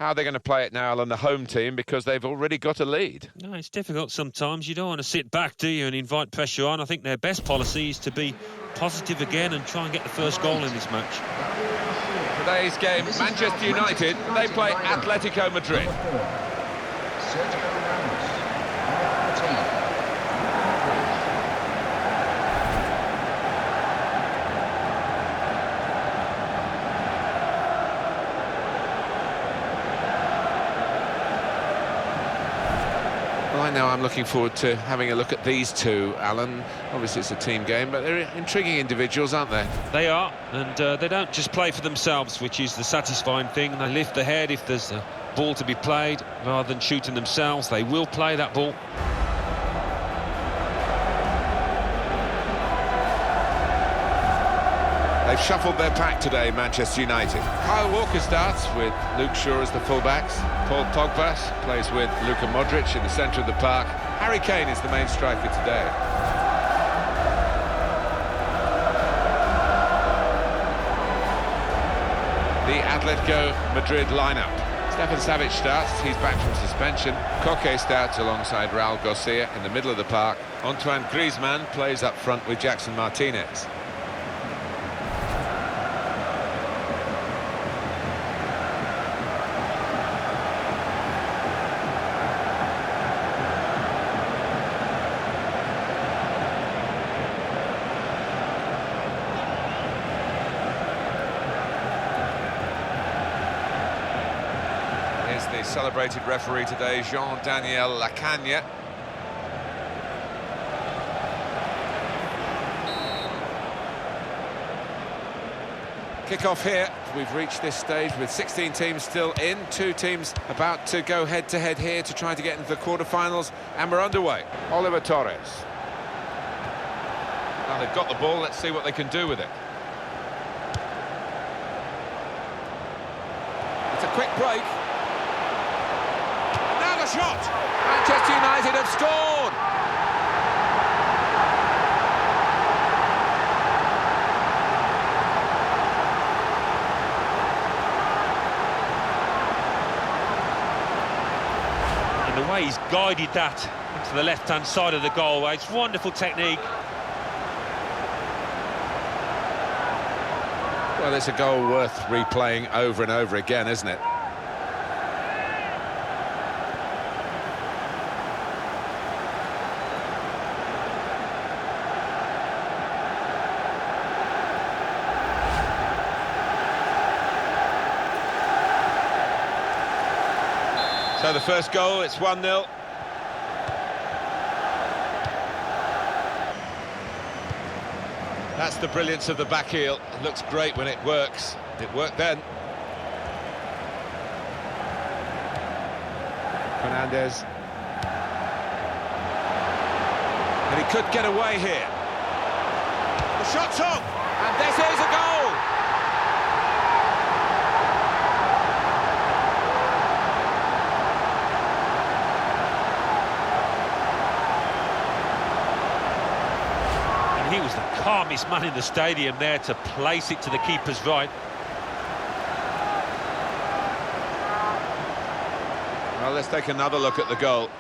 How are they going to play it now on the home team, because they've already got a lead? No, it's difficult sometimes. You don't want to sit back, do you, and invite pressure on. I think their best policy is to be positive again and try and get the first goal in this match. Today's game, Manchester United, they play Atletico Madrid. Right now I'm looking forward to having a look at these two, Alan. Obviously it's a team game, but they're intriguing individuals, aren't they? They are, and they don't just play for themselves, which is the satisfying thing. They lift the head if there's a ball to be played, rather than shooting themselves. They will play that ball. They've shuffled their pack today, Manchester United. Kyle Walker starts with Luke Shaw as the fullbacks. Paul Pogba plays with Luka Modric in the centre of the park. Harry Kane is the main striker today. The Atletico Madrid lineup. Stefan Savic starts, he's back from suspension. Koke starts alongside Raul Garcia in the middle of the park. Antoine Griezmann plays up front with Jackson Martinez. The celebrated referee today, Jean-Daniel Lacagne. Kick-off here. We've reached this stage with 16 teams still in, 2 teams about to go head-to-head here to try to get into the quarter-finals, and we're underway. Oliver Torres. Now they've got the ball, let's see what they can do with it. It's a quick break. Shot! Manchester United have scored! And the way he's guided that into the left-hand side of the goal, it's wonderful technique. Well, it's a goal worth replaying over and over again, isn't it? So the first goal, it's 1-0. That's the brilliance of the back heel. It looks great when it works. It worked then. Fernandez. And he could get away here. The shot's on, and this is a goal! He was the calmest man in the stadium there to place it to the keeper's right. Well, let's take another look at the goal.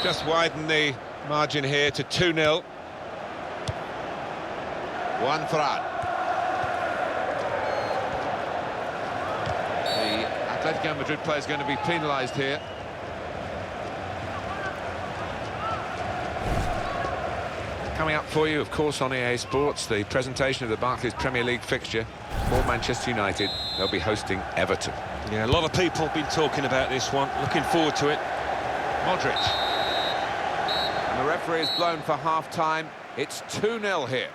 Just widen the margin here to 2-0. Juan Fran. The Atletico Madrid player is going to be penalised here. Coming up for you, of course, on EA Sports, the presentation of the Barclays Premier League fixture for Manchester United. They'll be hosting Everton. Yeah, a lot of people have been talking about this one. Looking forward to it. Modric. And the referee is blown for half-time. It's 2-0 here.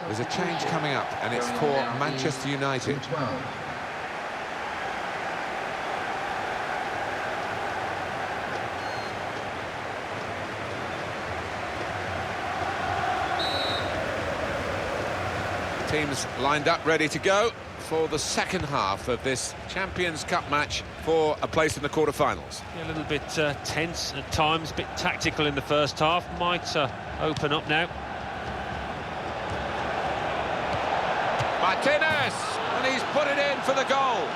There's a change coming up, and it's for Manchester United. 12. Teams lined up, ready to go for the second half of this Champions Cup match for a place in the quarter-finals. Yeah, a little bit tense at times, a bit tactical in the first half. Might open up now. Martinez, and he's put it in for the goal.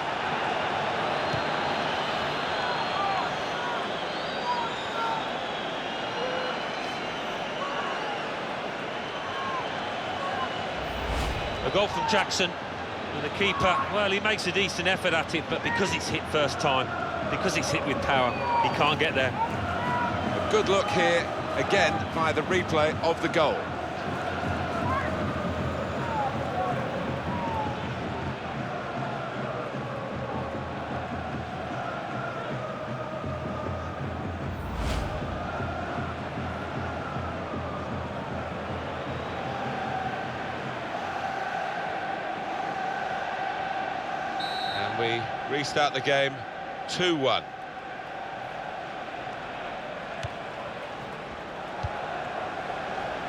A goal from Jackson, and the keeper, well, he makes a decent effort at it, but because it's hit first time, because it's hit with power, he can't get there. A good look here, again, by the replay of the goal. We restart the game 2-1.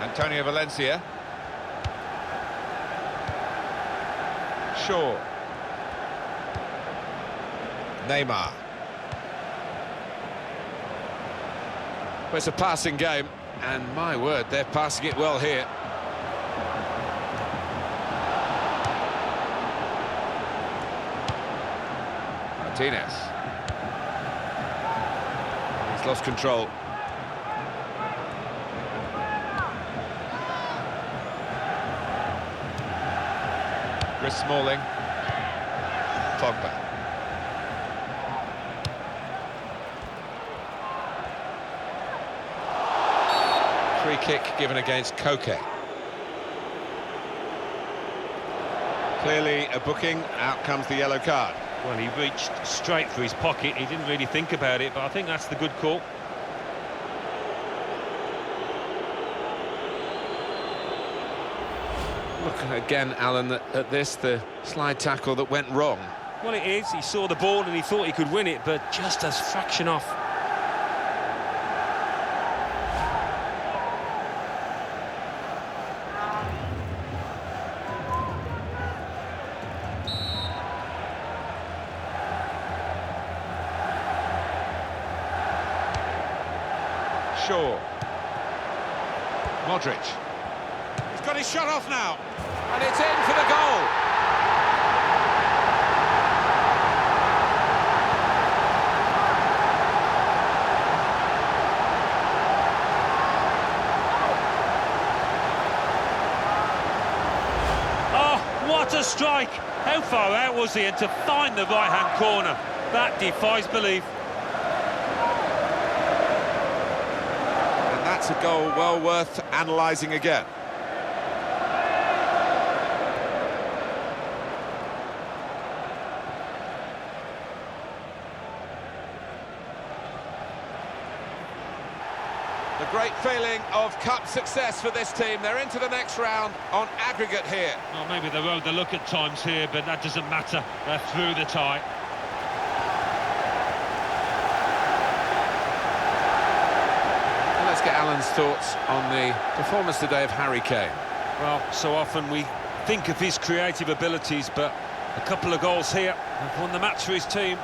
Antonio Valencia. Shaw. Neymar. Well, it's a passing game, and my word, they're passing it well here. Martinez. He's lost control. Chris Smalling. Pogba. Free kick given against Koke. Clearly a booking. Out comes the yellow card. Well, he reached straight for his pocket. He didn't really think about it, but I think that's the good call. Look again, Alan, at this, the slide tackle that went wrong. Well, it is. He saw the ball and he thought he could win it, but just a fraction off. Shaw. Modric. He's got his shot off now. And it's in for the goal. Oh, what a strike! How far out was he? And to find the right-hand corner, that defies belief. That's a goal well worth analysing again. The great feeling of cup success for this team. They're into the next round on aggregate here. Well, maybe they rode the luck at times here, but that doesn't matter. They're through the tie. Let's get Alan's thoughts on the performance today of Harry Kane. Well, so often we think of his creative abilities, but a couple of goals here have won the match for his team.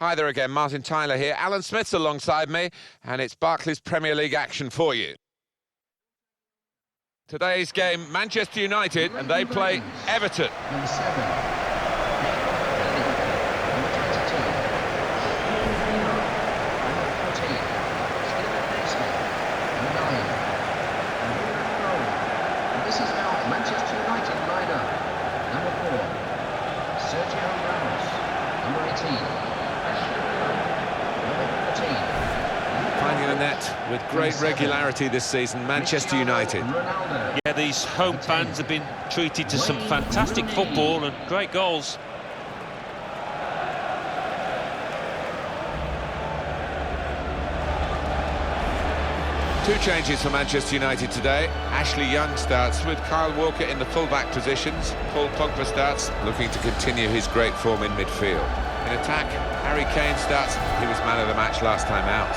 Hi there again, Martin Tyler here. Alan Smith's alongside me, and it's Barclays Premier League action for you. Today's game, Manchester United, and they play Everton. Number 7. Number 22. Number 14. Stephen Naismith. Number 9. And this is now Manchester United lineup. Number 4. Sergio Ramos. Number 18. Number 14. Finding the net with great regularity this season, Manchester United. Ronaldo. Yeah, these home fans have been treated to some fantastic football and great goals. Two changes for Manchester United today. Ashley Young starts with Kyle Walker in the full-back positions. Paul Pogba starts, looking to continue his great form in midfield. In attack, Harry Kane starts. He was man of the match last time out.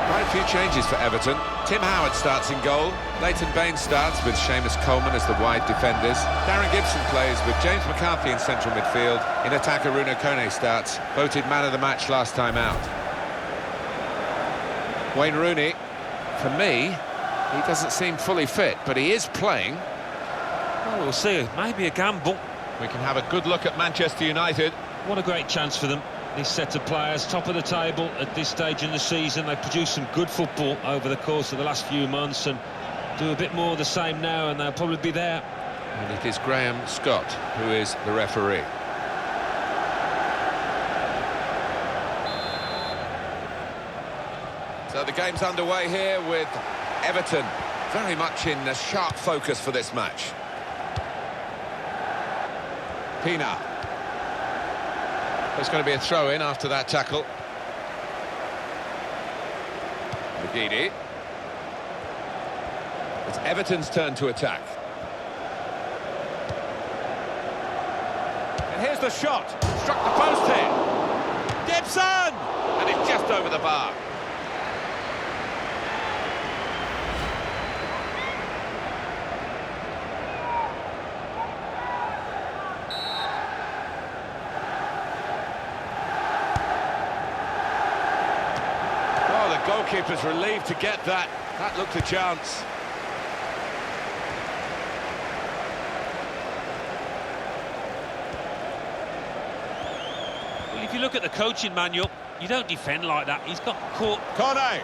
Quite a few changes for Everton. Tim Howard starts in goal. Leighton Baines starts with Seamus Coleman as the wide defenders. Darren Gibson plays with James McCarthy in central midfield. In attack, Aruna Kone starts, voted man of the match last time out. Wayne Rooney, for me, he doesn't seem fully fit, but he is playing. Well, we'll see. Maybe a gamble. We can have a good look at Manchester United. What a great chance for them. This set of players, top of the table at this stage in the season. They've produced some good football over the course of the last few months and do a bit more of the same now, and they'll probably be there. And it is Graham Scott who is the referee. So the game's underway here with Everton very much in a sharp focus for this match. Pina. There's going to be a throw-in after that tackle. McGeady. It's Everton's turn to attack. And here's the shot. Struck the post here. Gibson! And it's just over the bar. Goalkeeper's relieved to get that. That looked a chance. Well, if you look at the coaching manual, you don't defend like that. He's got caught. Kone.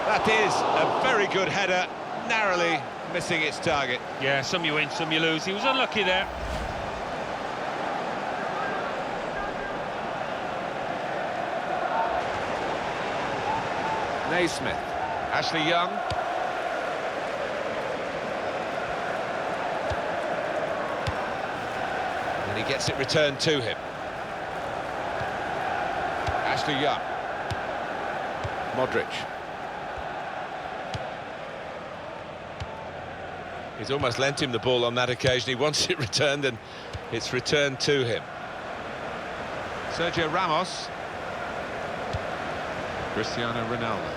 That is a very good header, narrowly missing its target. Yeah, some you win, some you lose. He was unlucky there. Naismith, Ashley Young. And he gets it returned to him. Ashley Young. Modric. He's almost lent him the ball on that occasion. He wants it returned and it's returned to him. Sergio Ramos. Cristiano Ronaldo.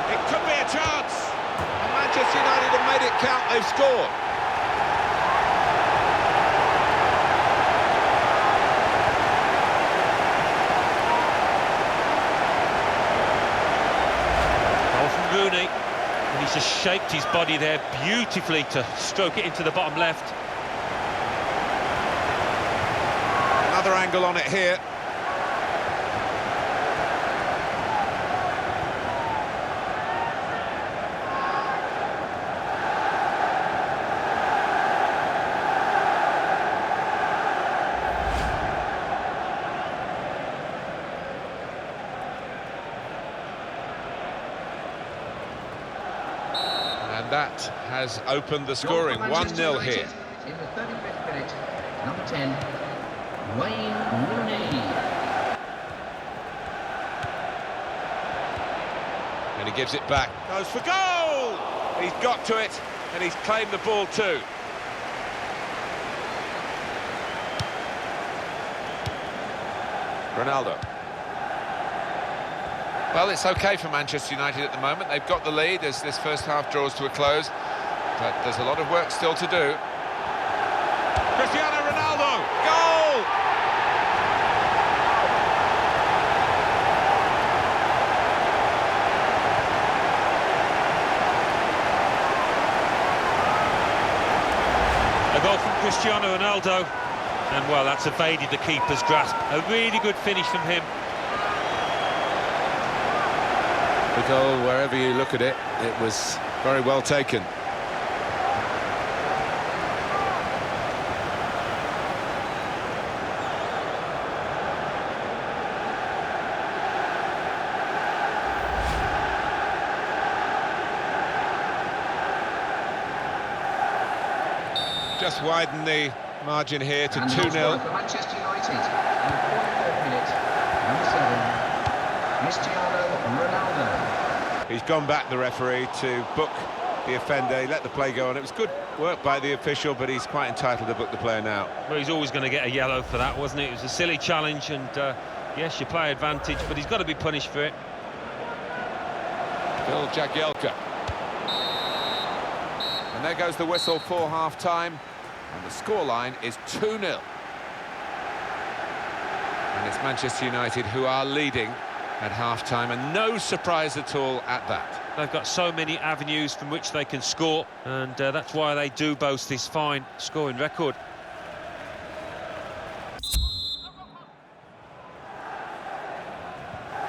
It could be a chance. And Manchester United have made it count. They've scored. Goal from Rooney. And he's just shaped his body there beautifully to stroke it into the bottom left. Another angle on it here. And that has opened the scoring. 1-0 here. In the 35th minute, number 10, Wayne Rooney. And he gives it back. Goes for goal! He's got to it, and he's claimed the ball too. Ronaldo. Well, it's okay for Manchester United at the moment. They've got the lead as this first half draws to a close. But there's a lot of work still to do. Cristiano Ronaldo! Goal! A goal from Cristiano Ronaldo. And, well, that's evaded the keeper's grasp. A really good finish from him. The goal, wherever you look at it, it was very well taken. just widen the margin here to And 2-0. for Manchester United. In the 44th minute, number 7, Cristiano Ronaldo. He's gone back, the referee, to book the offender. He let the play go on. It was good work by the official, but he's quite entitled to book the player now. Well, he's always going to get a yellow for that, wasn't it? It was a silly challenge, and yes, you play advantage, but he's got to be punished for it. Bill Jagielka. And there goes the whistle for half-time, and the scoreline is 2-0. And it's Manchester United who are leading at half-time, and no surprise at all at that. They've got so many avenues from which they can score, and that's why they do boast this fine scoring record.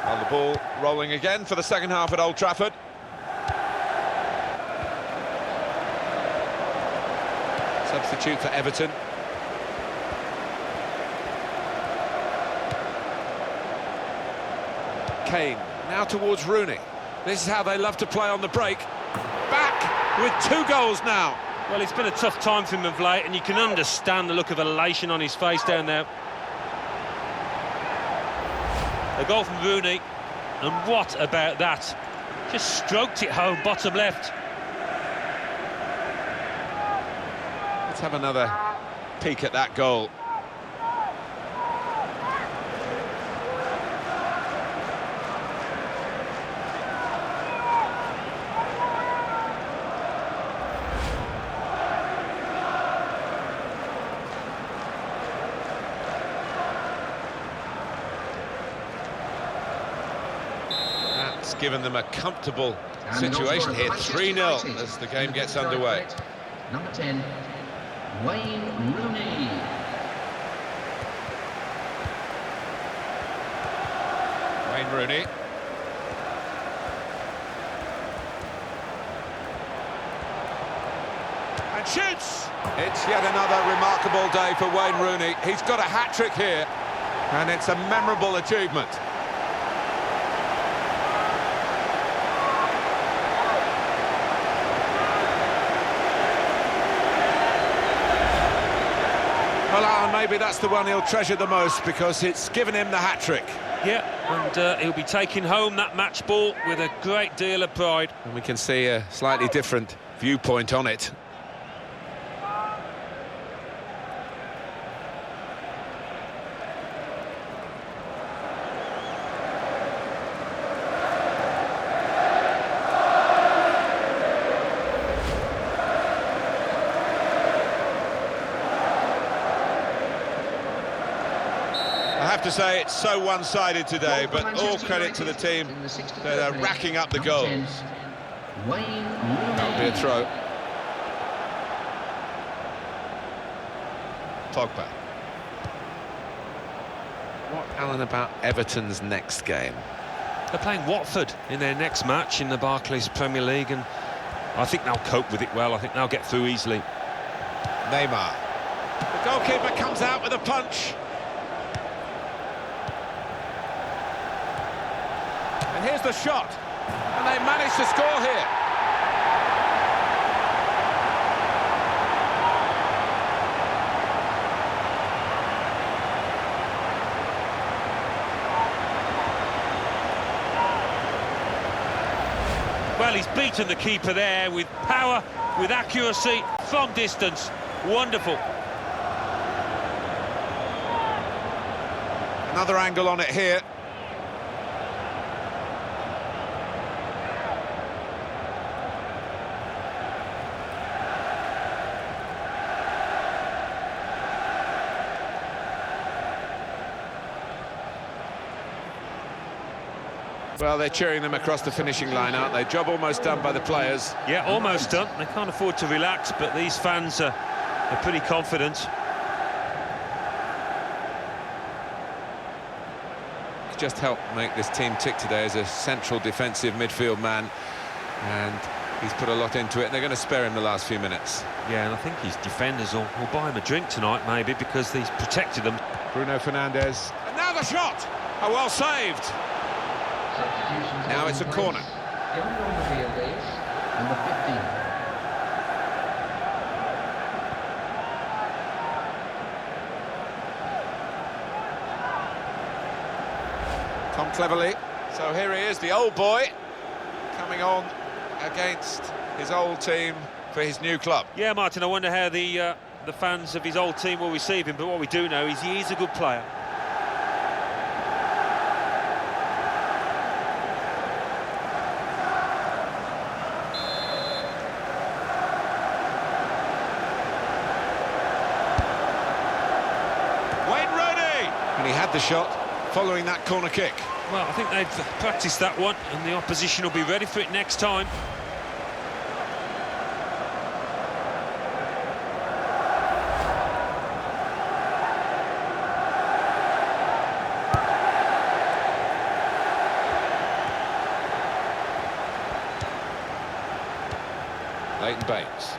Well, the ball rolling again for the second half at Old Trafford. Substitute for Everton. Kane, now towards Rooney. This is how they love to play on the break. Back with 2 goals now. Well, it's been a tough time for him of late, and you can understand the look of elation on his face down there. A goal from Rooney, and what about that? Just stroked it home, bottom left. Let's have another peek at that goal. That's given them a comfortable situation here, 3-0 as the game gets underway. Number 10, Wayne Rooney. Wayne Rooney. And shoots! It's yet another remarkable day for Wayne Rooney. He's got a hat-trick here, and it's a memorable achievement. Well, Alan, maybe that's the one he'll treasure the most because it's given him the hat-trick. Yeah, and he'll be taking home that match ball with a great deal of pride. And we can see a slightly different viewpoint on it. I have to say it's so one-sided today, but all credit to the team that are racking up the goals. That'll be a throw. Pogba. What, Alan, about Everton's next game? They're playing Watford in their next match in the Barclays Premier League, and I think they'll cope with it well. I think they'll get through easily. Neymar. The goalkeeper comes out with a punch. And here's the shot, and they manage to score here. Well, he's beaten the keeper there with power, with accuracy, from distance. Wonderful. Another angle on it here. Well, they're cheering them across the finishing line, aren't they? Job almost done by the players. Yeah, almost done. They can't afford to relax, but these fans are pretty confident. He's just helped make this team tick today as a central defensive midfield man, and he's put a lot into it, and they're going to spare him the last few minutes. Yeah, and I think his defenders will buy him a drink tonight, maybe, because he's protected them. Bruno Fernandes. And now the shot! Oh, well saved! Now it's a corner. Number 15. Tom Cleverley. So here he is, the old boy, coming on against his old team for his new club. Yeah, Martin, I wonder how the fans of his old team will receive him, but what we do know is he is a good player. And he had the shot following that corner kick. Well, I think they've practiced that one, and the opposition will be ready for it next time. Leighton Baines.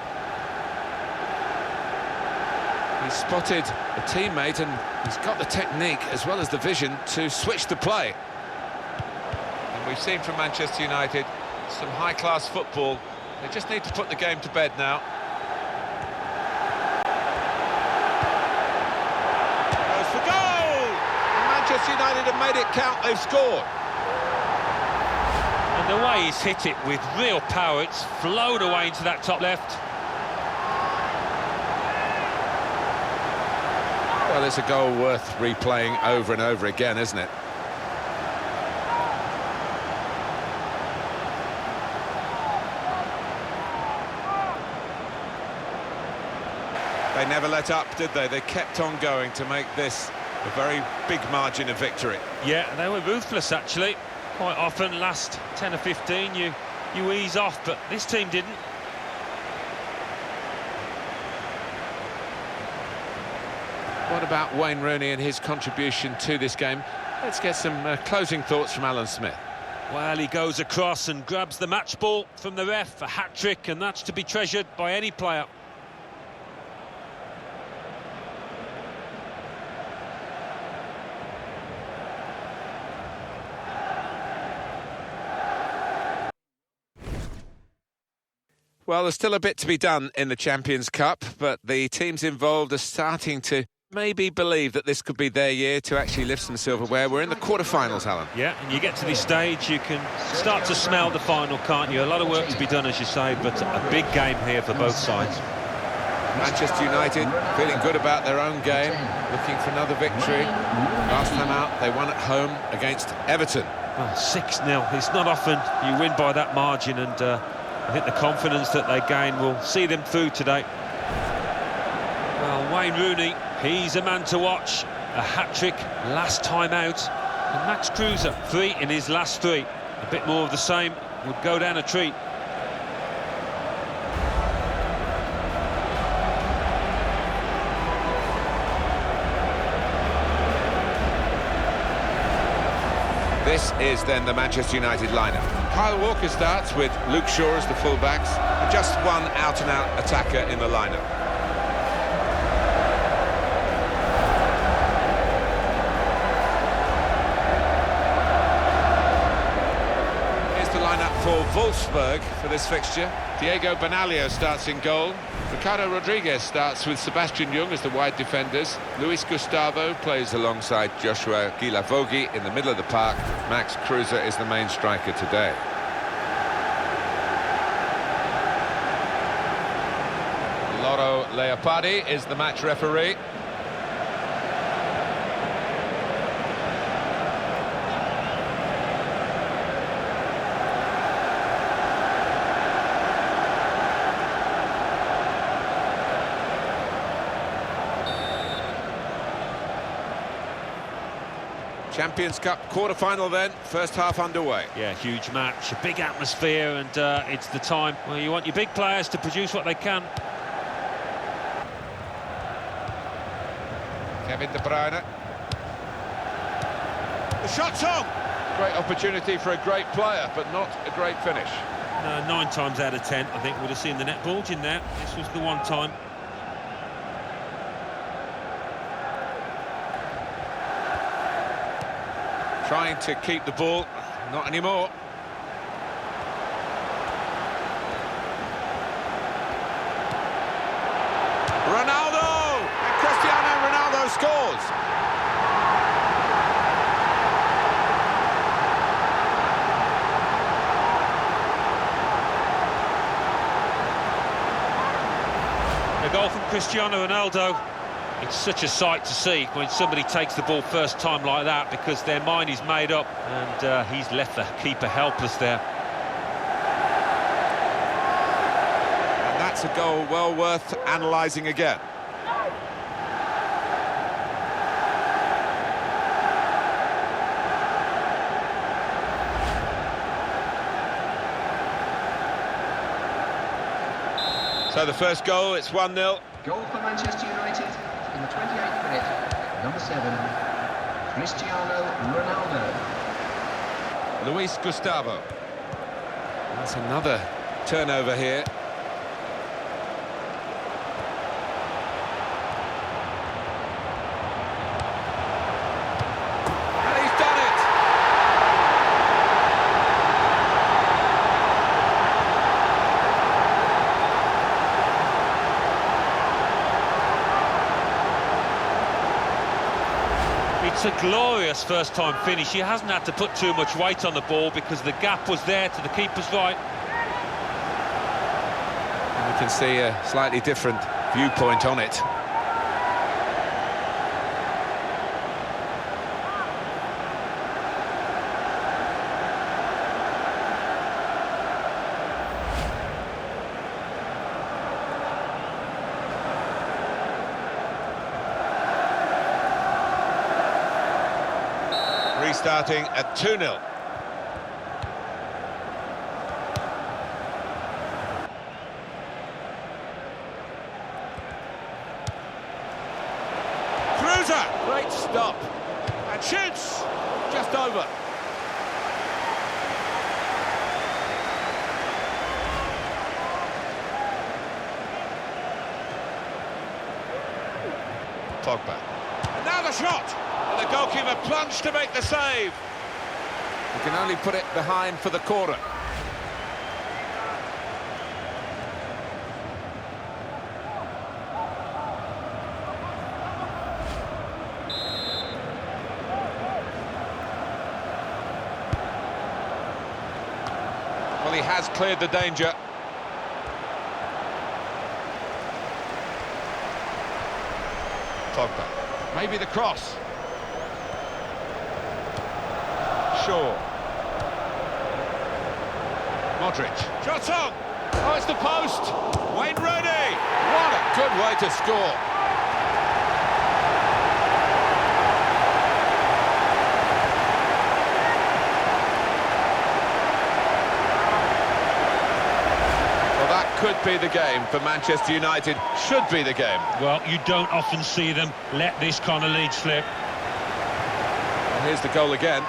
He's spotted a teammate and he's got the technique as well as the vision to switch the play. And we've seen from Manchester United some high-class football. They just need to put the game to bed now. Goes for goal! And Manchester United have made it count, they've scored. And the way he's hit it with real power, it's flowed away into that top left. Well, it's a goal worth replaying over and over again, isn't it? They never let up, did they? They kept on going to make this a very big margin of victory. Yeah, they were ruthless, actually. Quite often, last 10 or 15, you ease off, but this team didn't. What about Wayne Rooney and his contribution to this game? Let's get some closing thoughts from Alan Smith. Well, he goes across and grabs the match ball from the ref, a hat-trick, and that's to be treasured by any player. Well, there's still a bit to be done in the Champions Cup, but the teams involved are starting to maybe believe that this could be their year to actually lift some silverware. We're in the quarter-finals, Alan. Yeah, and you get to this stage, you can start to smell the final, can't you? A lot of work to be done, as you say, but a big game here for both sides. Manchester United feeling good about their own game, looking for another victory. Last time out, they won at home against Everton. Well, 6-0. It's not often you win by that margin, and I think the confidence that they gain will see them through today. Well, Wayne Rooney, he's a man to watch. A hat-trick last time out. And Max Kruse, 3 in his last 3. A bit more of the same would go down a treat. This is then the Manchester United lineup. Kyle Walker starts with Luke Shaw as the fullbacks, and just one out-and-out attacker in the lineup. Here's the lineup for Wolfsburg for this fixture. Diego Benaglio starts in goal. Ricardo Rodriguez starts with Sebastian Jung as the wide defenders. Luis Gustavo plays alongside Joshua Guilavogui in the middle of the park. Max Kruse is the main striker today. Loro Leopardi is the match referee. Champions Cup quarter-final then, first half underway. Yeah, huge match, a big atmosphere, and it's the time where you want your big players to produce what they can. Kevin De Bruyne. The shot's on! Great opportunity for a great player, but not a great finish. 9 times out of 10, I think, would have seen the net bulge in there. This was the one time. Trying to keep the ball, not anymore. Ronaldo! And Cristiano Ronaldo scores! goal from Cristiano Ronaldo. It's such a sight to see when somebody takes the ball first time like that, because their mind is made up, and he's left the keeper helpless there. And that's a goal well worth analysing again. So the first goal, it's 1-0. Goal for Manchester United in the 28th minute. Number 7, Cristiano Ronaldo. Luis Gustavo. That's another turnover here. And he's done it! It's a glorious first-time finish. He hasn't had to put too much weight on the ball because the gap was there to the keeper's right. And we can see a slightly different viewpoint on it. Restarting at 2-0. Cruiser, great stop. And shoots, just over. Pogba. And now the shot. And the goalkeeper plunged to make the save. He can only put it behind for the corner. Well, he has cleared the danger. Pogba. Maybe the cross. Shaw. Modric. Shot on! Oh, it's the post! Wayne Rooney! What a good way to score! Well, that could be the game for Manchester United. Should be the game. Well, you don't often see them let this kind of lead slip. And here's the goal again.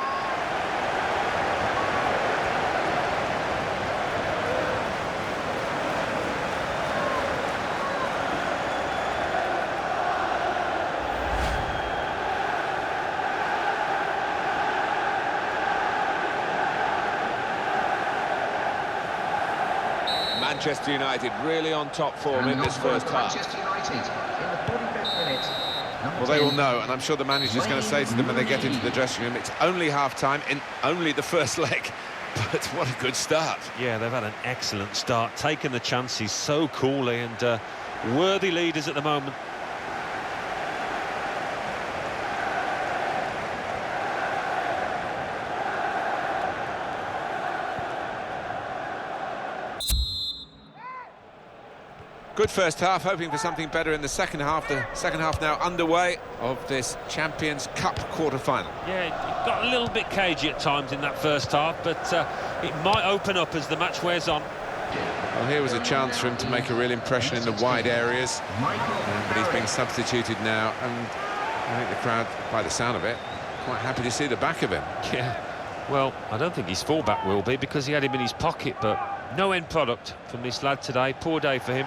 Manchester United really on top form in this first half. Manchester United in the 45th minute. Well, they will know, and I'm sure the manager's going to say to them when they get into the dressing room, it's only half-time in only the first leg. But what a good start. Yeah, they've had an excellent start, taking the chances so coolly, and worthy leaders at the moment. Good first half, hoping for something better in the second half. The second half now underway of this Champions Cup quarter-final. Yeah, it got a little bit cagey at times in that first half, but it might open up as the match wears on. Well, here was a chance for him to make a real impression in the wide areas, but he's being substituted now, and I think the crowd, by the sound of it, quite happy to see the back of him. Yeah, well, I don't think his fullback will be, because he had him in his pocket, but no end product from this lad today. Poor day for him.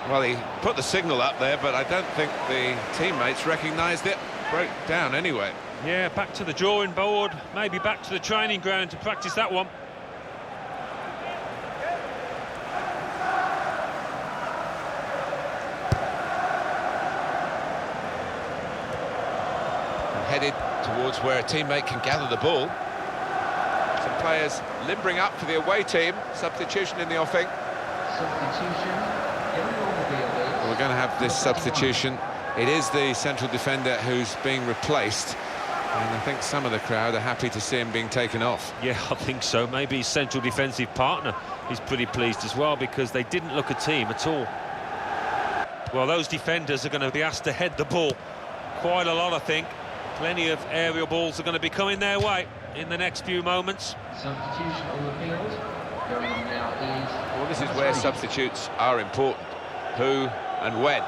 Well, he put the signal up there, but I don't think the teammates recognised it. Broke down anyway. Yeah, back to the drawing board, maybe back to the training ground to practice that one. headed towards where a teammate can gather the ball. Some players limbering up for the away team. Substitution in the offing. Substitution. We're going to have this substitution. It is the central defender who's being replaced. And I think some of the crowd are happy to see him being taken off. Yeah, I think so. Maybe his central defensive partner is pretty pleased as well, because they didn't look a team at all. Well, those defenders are going to be asked to head the ball quite a lot, I think. Plenty of aerial balls are going to be coming their way in the next few moments. Substitution on the field. Going on now is... Well, this is where substitutes are important. Who and when.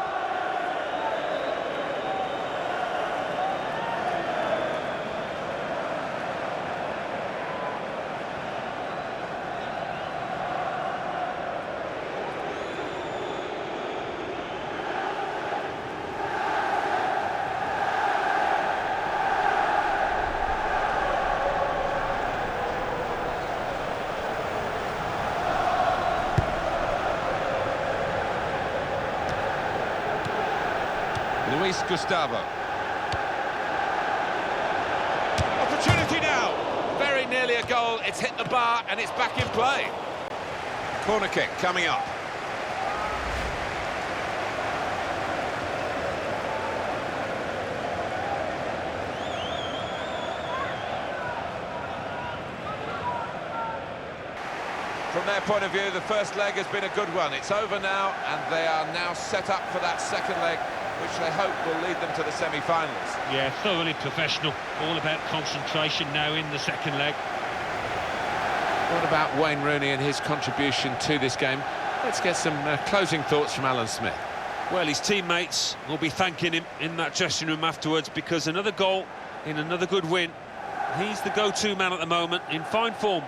Luis Gustavo. Opportunity now. Very nearly a goal. It's hit the bar and it's back in play. Corner kick coming up. From their point of view, the first leg has been a good one. It's over now, and they are now set up for that second leg, which they hope will lead them to the semi-finals. Yeah, thoroughly professional. All about concentration now in the second leg. What about Wayne Rooney and his contribution to this game? Let's get some closing thoughts from Alan Smith. Well, his teammates will be thanking him in that dressing room afterwards, because another goal in another good win. He's the go-to man at the moment, in fine form.